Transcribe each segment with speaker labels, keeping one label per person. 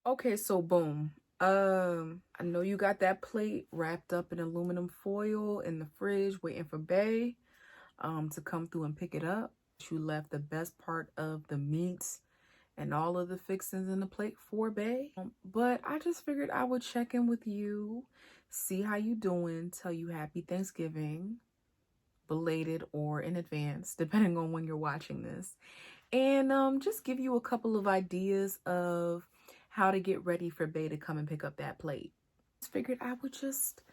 Speaker 1: Okay, so boom. I know you got that plate wrapped up in aluminum foil in the fridge waiting for Bae to come through and pick it up. You left the best part of the meats and all of the fixings in the plate for Bae. But I just figured I would check in with you, see how you doing, tell you happy Thanksgiving, belated or in advance, depending on when you're watching this. And just give you a couple of ideas of how to get ready for Bae to come and pick up that plate. Just figured I would just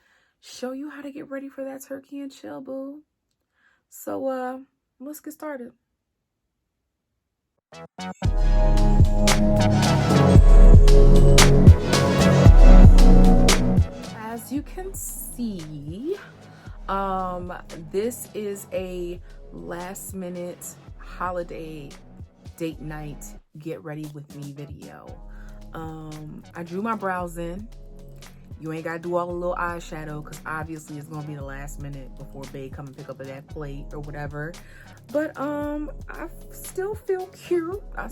Speaker 1: show you how to get ready for that turkey and chill, boo. So let's get started. As you can see, this is a last minute holiday date night get ready with me video. I drew my brows in. You ain't gotta do all the little eyeshadow because obviously it's gonna be the last minute before Bae come and pick up that plate or whatever. But I still feel cute. I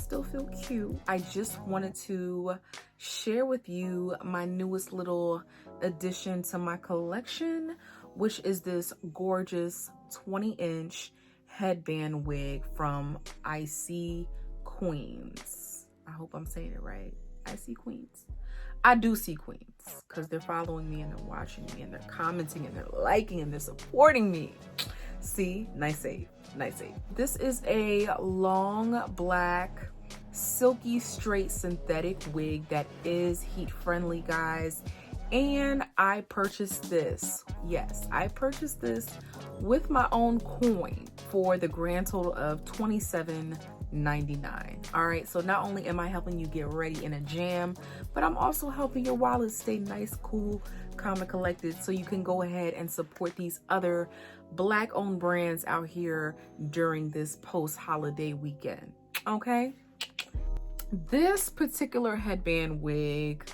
Speaker 1: just wanted to share with you my newest little addition to my collection, which is this gorgeous 20-inch headband wig from Icy Queens. I hope I'm saying it right. Icy Queens. I do see queens because they're following me and they're watching me and they're commenting and they're liking and they're supporting me. See, nice save. This is a long black silky straight synthetic wig that is heat friendly, guys. And I purchased this. Yes, I purchased this with my own coin for the grand total of $27.99. All right, so not only am I helping you get ready in a jam, but I'm also helping your wallet stay nice, cool, calm, and collected so you can go ahead and support these other Black-owned brands out here during this post-holiday weekend, okay? This particular headband wig,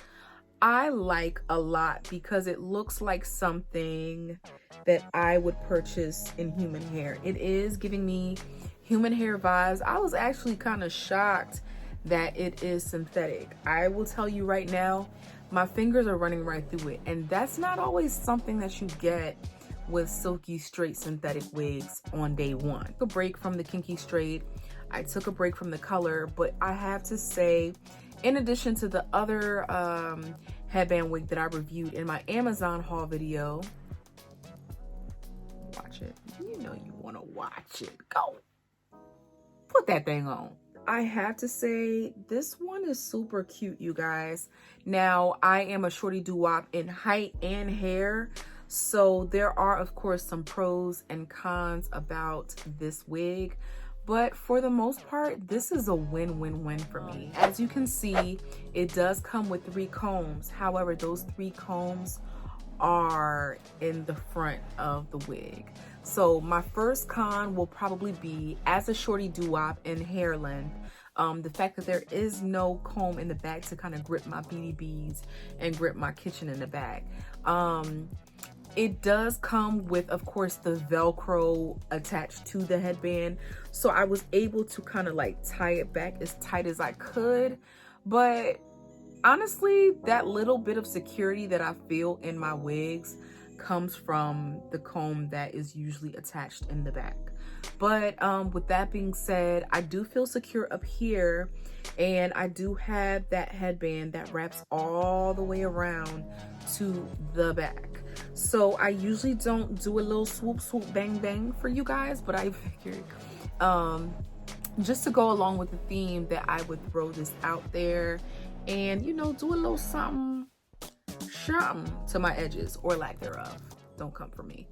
Speaker 1: I like a lot because it looks like something that I would purchase in human hair. It is giving me human hair vibes. I was actually kind of shocked that it is synthetic. I will tell you right now, my fingers are running right through it, and that's not always something that you get with silky straight synthetic wigs on day one. I took a break from the kinky straight. I took a break from the color, but I have to say, in addition to the other headband wig that I reviewed in my Amazon haul video, watch it. You know you want to watch it. Go. Put that thing on. I have to say, this one is super cute, you guys. Now, I am a shorty doo-wop in height and hair, so there are, of course, some pros and cons about this wig. But for the most part, this is a win-win-win for me. As you can see, it does come with 3 combs. However, those 3 combs are in the front of the wig. So my first con will probably be, as a shorty doo-wop in hair length, the fact that there is no comb in the back to kind of grip my beady beads and grip my kitchen in the back. It does come with, of course, the Velcro attached to the headband. So I was able to kind of like tie it back as tight as I could. But honestly, that little bit of security that I feel in my wigs comes from the comb that is usually attached in the back. But with that being said, I do feel secure up here, and I do have that headband that wraps all the way around to the back. So I usually don't do a little swoop swoop bang bang for you guys, but I figured just to go along with the theme that I would throw this out there and, you know, do a little something to my edges, or lack thereof. Don't come for me.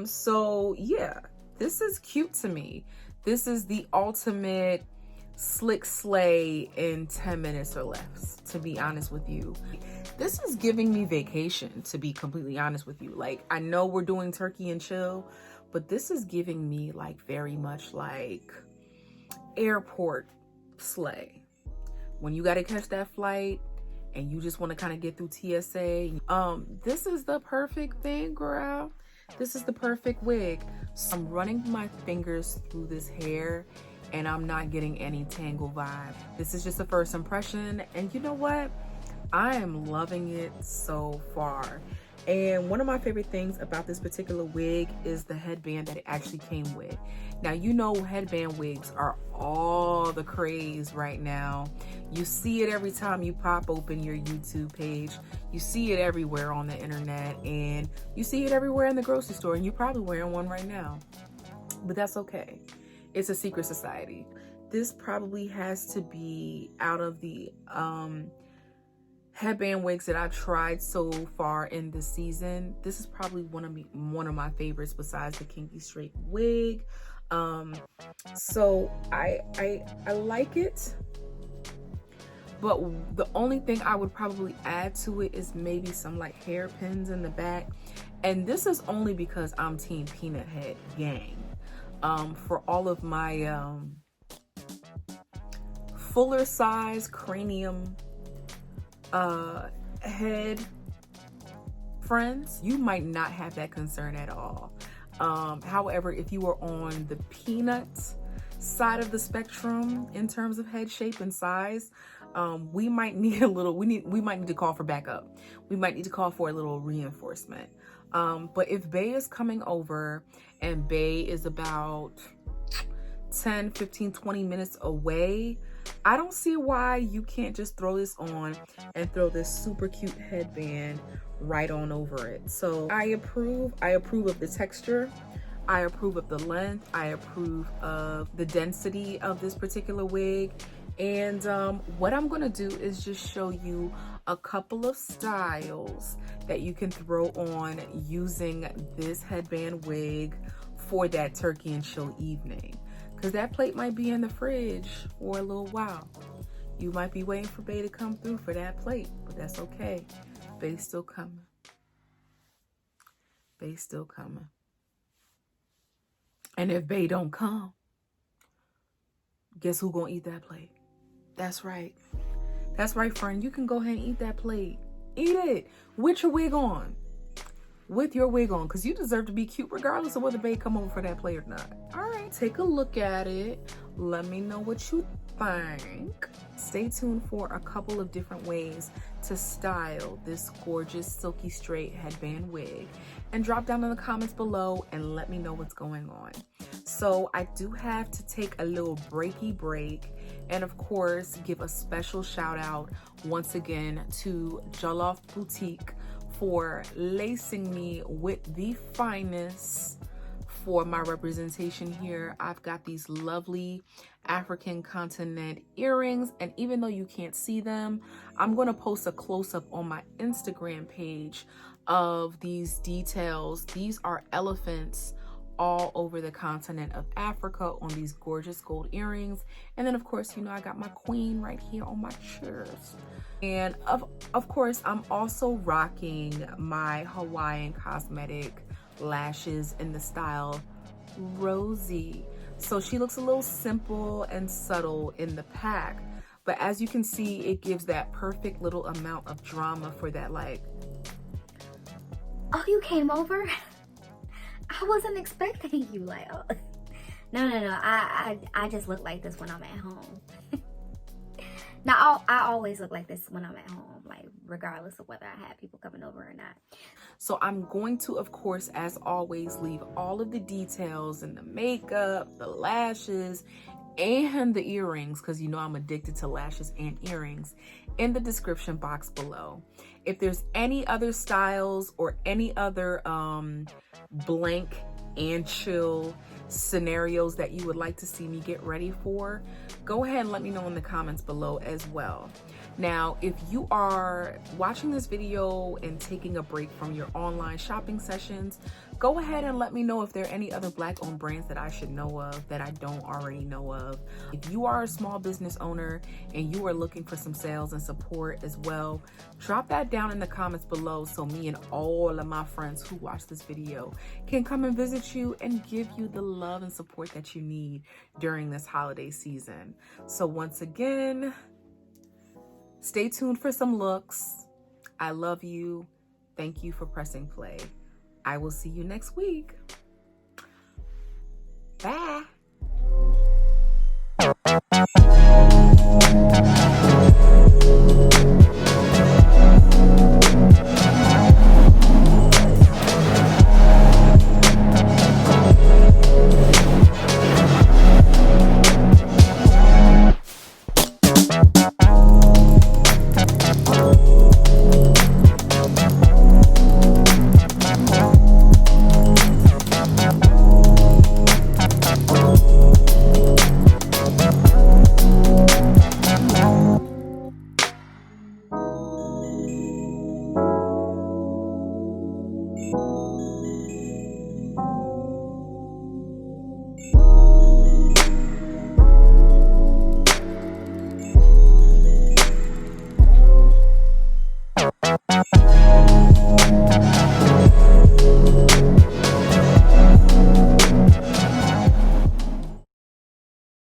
Speaker 1: So yeah, this is cute to me. This is the ultimate slick slay in 10 minutes or less, to be honest with you. This is giving me vacation, to be completely honest with you. Like, I know we're doing turkey and chill, but this is giving me like very much like airport slay. When you got to catch that flight and you just want to kind of get through TSA, this is the perfect thing, girl. This is the perfect wig. So I'm running my fingers through this hair and I'm not getting any tangle vibe. This is just a first impression, and you know what? I am loving it so far. And one of my favorite things about this particular wig is the headband that it actually came with. Now, you know, headband wigs are all the craze right now. You see it every time you pop open your YouTube page. You see it everywhere on the internet, and you see it everywhere in the grocery store, and you're probably wearing one right now. But that's okay. It's a secret society. This probably has to be out of the headband wigs that I've tried so far in the season. This is probably one of my favorites besides the kinky straight wig. So I like it, but the only thing I would probably add to it is maybe some like hairpins in the back. And this is only because I'm Team Peanut Head gang. For all of my fuller size cranium head friends, you might not have that concern at all. However, if you are on the peanut side of the spectrum in terms of head shape and size, we might need we might need to call for backup. We might need to call for a little reinforcement. But if Bay is coming over and Bay is about 10, 15, 20 minutes away, I don't see why you can't just throw this on and throw this super cute headband right on over it. So I approve of the texture. I approve of the length. I approve of the density of this particular wig. And what I'm gonna do is just show you a couple of styles that you can throw on using this headband wig for that turkey and chill evening. Because that plate might be in the fridge for a little while. You might be waiting for Bay to come through for that plate, but that's okay. Bay's still coming. Bay's still coming. And if Bay don't come, guess who gonna eat that plate? That's right. That's right, friend. You can go ahead and eat that plate. Eat it with your wig on. With your wig on, because you deserve to be cute regardless of whether Bay come over for that plate or not. All right, take a look at it. Let me know what you think. Stay tuned for a couple of different ways to style this gorgeous silky straight headband wig, and drop down in the comments below and let me know what's going on. So I do have to take a little breaky break, and of course give a special shout out once again to Jollof Boutique for lacing me with the finest for my representation here. I've got these lovely African continent earrings, and even though you can't see them, I'm going to post a close-up on my Instagram page of these details. These are elephants all over the continent of Africa on these gorgeous gold earrings. And then of course, you know, I got my queen right here on my chest. And of course, I'm also rocking my Hawaiian cosmetic lashes in the style Rosie. So she looks a little simple and subtle in the pack, but as you can see, it gives that perfect little amount of drama for that, like,
Speaker 2: oh, you came over? I wasn't expecting you. Like, oh. No. I just look like this when I'm at home. Now, I always look like this when I'm at home, like regardless of whether I have people coming over or not.
Speaker 1: So I'm going to, of course, as always, leave all of the details and the makeup, the lashes, and the earrings, because you know I'm addicted to lashes and earrings, in the description box below. If there's any other styles or any other blank and chill scenarios that you would like to see me get ready for, go ahead and let me know in the comments below as well. Now, if you are watching this video and taking a break from your online shopping sessions, go ahead and let me know if there are any other Black-owned brands that I should know of that I don't already know of. If you are a small business owner and you are looking for some sales and support as well, drop that down in the comments below so me and all of my friends who watch this video can come and visit you and give you the love and support that you need during this holiday season. So once again, stay tuned for some looks. I love you. Thank you for pressing play. I will see you next week. Bye.